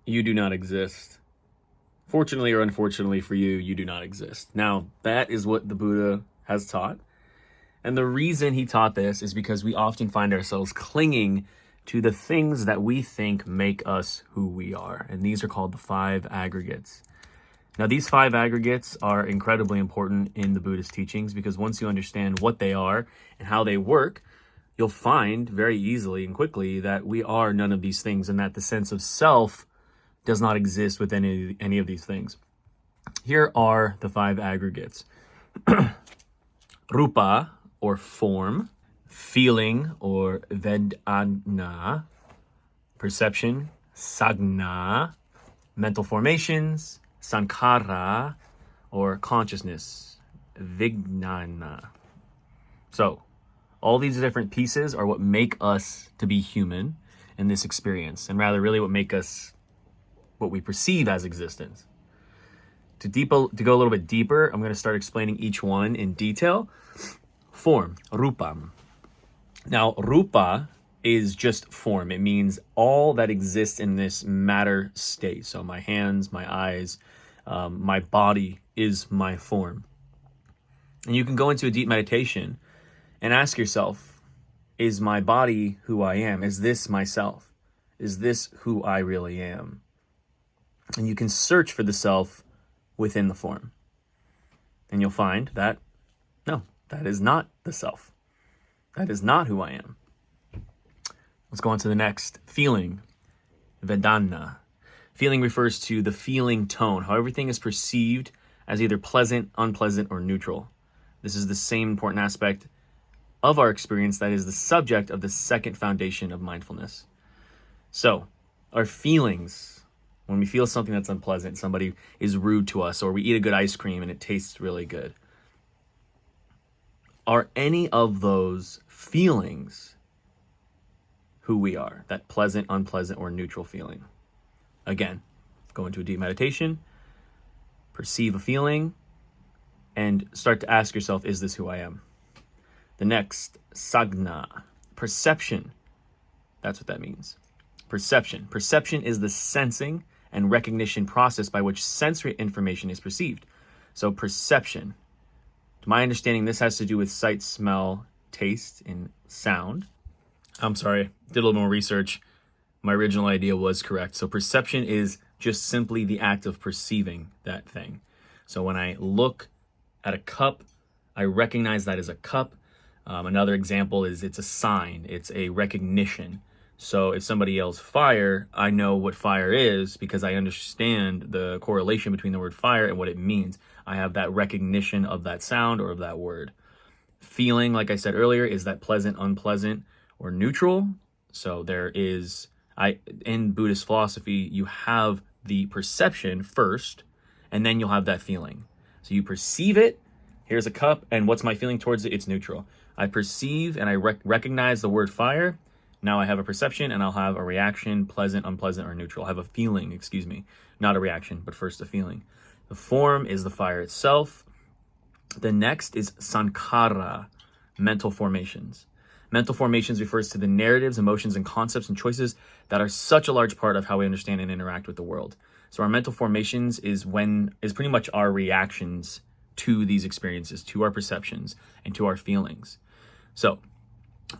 You do not exist. Fortunately or unfortunately for you, you do not exist. Now, that is what the Buddha has taught. And the reason he taught this is because we often find ourselves clinging to the things that we think make us who we are. And these are called the five aggregates. Now, these five aggregates are incredibly important in the Buddhist teachings because once you understand what they are and how they work, you'll find very easily and quickly that we are none of these things and that the sense of self does not exist with any of these things. Here are the five aggregates. Rupa, or form, feeling, or vedana, perception, sagna, mental formations, sankhara, or consciousness, vijnana. So, all these different pieces are what make us to be human in this experience, and rather really what make us what we perceive as existence. To go a little bit deeper, I'm going to start explaining each one in detail. Form, rupam. Now, rupa is just form. It means all that exists in this matter state. So my hands, my eyes, my body is my form. And you can go into a deep meditation and ask yourself, is my body who I am? Is this myself? Is this who I really am? And you can search for the self within the form. And you'll find that, no, that is not the self. That is not who I am. Let's go on to the next. Feeling, vedana. Feeling refers to the feeling tone, how everything is perceived as either pleasant, unpleasant, or neutral. This is the same important aspect of our experience that is the subject of the second foundation of mindfulness. So, our feelings, when we feel something that's unpleasant, somebody is rude to us, or we eat a good ice cream and it tastes really good. Are any of those feelings who we are? That pleasant, unpleasant, or neutral feeling? Again, go into a deep meditation, perceive a feeling, and start to ask yourself, is this who I am? The next, sagna, perception. That's what that means. Perception. Perception is the sensing and recognition process by which sensory information is perceived. So perception. To my understanding, this has to do with sight, smell, taste, and sound. I'm sorry, did a little more research. My original idea was correct. So perception is just simply the act of perceiving that thing. So when I look at a cup, I recognize that as a cup. Another example is it's a sign, it's a recognition. So if somebody yells fire, I know what fire is because I understand the correlation between the word fire and what it means. I have that recognition of that sound or of that word. Feeling, like I said earlier, is that pleasant, unpleasant, or neutral. So there is, in Buddhist philosophy, you have the perception first, and then you'll have that feeling. So you perceive it, here's a cup, and what's my feeling towards it? It's neutral. I perceive and I recognize the word fire. Now I have a perception and I'll have a reaction, pleasant, unpleasant, or neutral. I have a feeling, not a reaction, but first a feeling. The form is the fire itself. The next is sankhara, mental formations. Mental formations refers to the narratives, emotions, and concepts and choices that are such a large part of how we understand and interact with the world. So our mental formations is pretty much our reactions to these experiences, to our perceptions, and to our feelings. So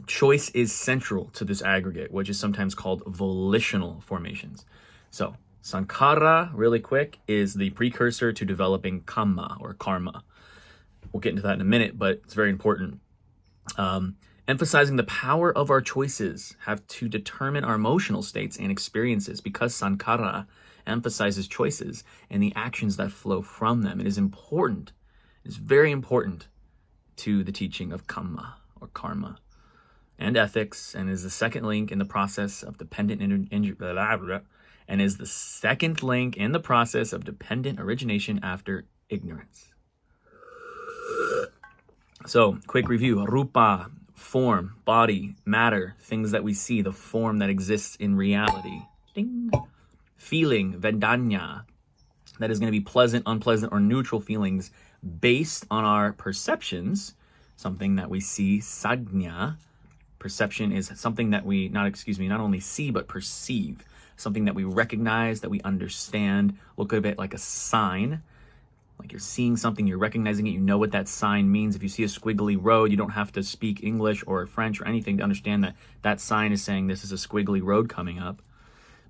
choice is central to this aggregate, which is sometimes called volitional formations. So sankhara, really quick, is the precursor to developing kamma or karma. We'll get into that in a minute, but it's very important. Emphasizing the power of our choices have to determine our emotional states and experiences because sankhara emphasizes choices and the actions that flow from them. It is important, it is very important to the teaching of kamma or karma and ethics, and is the second link in the process of dependent origination after ignorance. So, quick review. Rupa, form, body, matter, things that we see, the form that exists in reality. Ding. Feeling, vedana, that is going to be pleasant, unpleasant, or neutral feelings based on our perceptions, something that we see, sagna. Perception is something that we not only see but perceive. something that we recognize, that we understand. Look at it like a sign. Like you're seeing something, you're recognizing it, you know what that sign means. If you see a squiggly road, you don't have to speak English or French or anything to understand that that sign is saying this is a squiggly road coming up.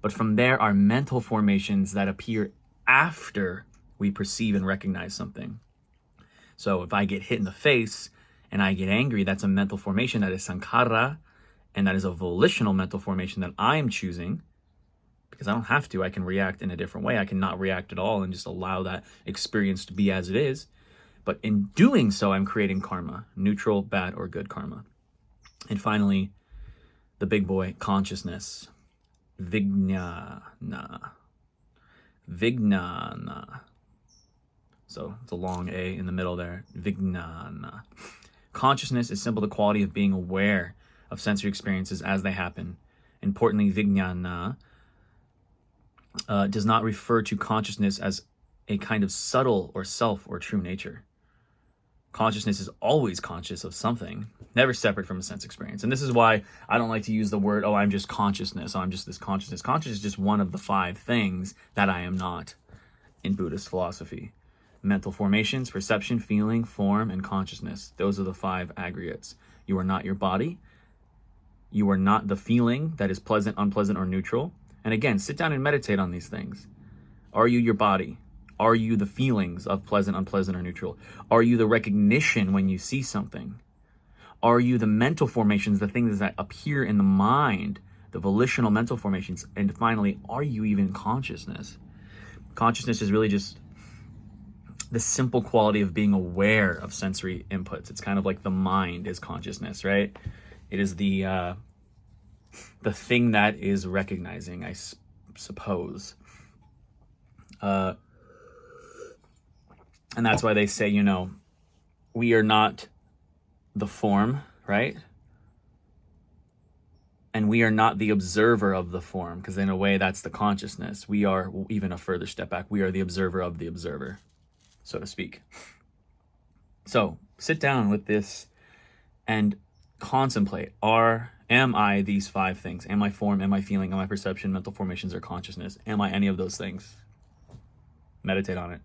But from there are mental formations that appear after we perceive and recognize something. So if I get hit in the face and I get angry, that's a mental formation, that is sankhara, and that is a volitional mental formation that I am choosing. Because I don't have to, I can react in a different way. I can not react at all and just allow that experience to be as it is. But in doing so, I'm creating karma, neutral, bad, or good karma. And finally, the big boy, consciousness. Vijnana. Vijnana. So it's a long A in the middle there. Vijnana. Consciousness is simply the quality of being aware of sensory experiences as they happen. Importantly, vijnana does not refer to consciousness as a kind of subtle or self or true nature. Consciousness is always conscious of something, never separate from a sense experience. And this is why I don't like to use the word, oh, I'm just consciousness, I'm just this consciousness. Consciousness is just one of the 5 things that I am not in Buddhist philosophy. Mental formations, perception, feeling, form, and consciousness. Those are the 5 aggregates. You are not your body. You are not the feeling that is pleasant, unpleasant, or neutral. And again, sit down and meditate on these things. Are you your body? Are you the feelings of pleasant, unpleasant, or neutral? Are you the recognition when you see something? Are you the mental formations, the things that appear in the mind, the volitional mental formations? And finally, are you even consciousness? Consciousness is really just the simple quality of being aware of sensory inputs. It's kind of like the mind is consciousness, right? It is the thing that is recognizing, I suppose. And that's why they say, we are not the form, right? And we are not the observer of the form, because in a way that's the consciousness. We are even a further step back. We are the observer of the observer, so to speak. So sit down with this and contemplate. Am I these 5 things? Am I form? Am I feeling? Am I perception, mental formations, or consciousness? Am I any of those things? Meditate on it.